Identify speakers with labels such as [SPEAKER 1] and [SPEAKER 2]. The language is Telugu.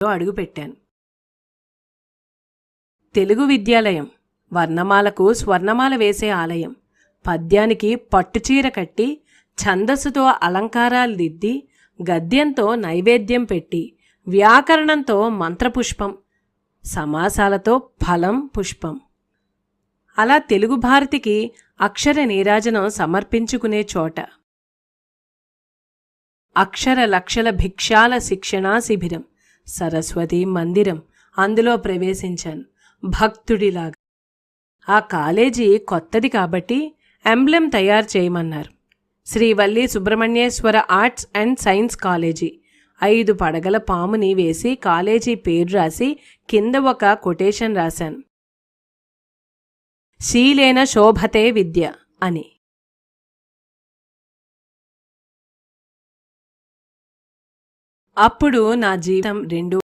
[SPEAKER 1] అడుగుపెట్టాను. తెలుగు విద్యాలయం, వర్ణమాలకు స్వర్ణమాల వేసే ఆలయం. పద్యానికి పట్టుచీర కట్టి, ఛందస్సుతో అలంకారాలు దిద్ది, గద్యంతో నైవేద్యం పెట్టి, వ్యాకరణంతో మంత్రపుష్పం, సమాసాలతో ఫలం పుష్పం. అలా తెలుగు భారతికి అక్షర నీరాజనం సమర్పించుకునే చోట. అక్షర లక్షల భిక్షాల శిక్షణా శిబిరం, సరస్వతి మందిరం. అందులో ప్రవేశించాను భక్తుడిలాగా. ఆ కాలేజీ కొత్తది కాబట్టి ఎంబ్లెం తయారు చేయమన్నారు. Srivalli Subrahmanyeswara arts and science college. 5 పడగల పాముని వేసి కాలేజీ పేరు రాసి కింద ఒక కొటేషన్ రాశాను, శీలేన శోభతే విద్య అని. అప్పుడు నా జీవితం 2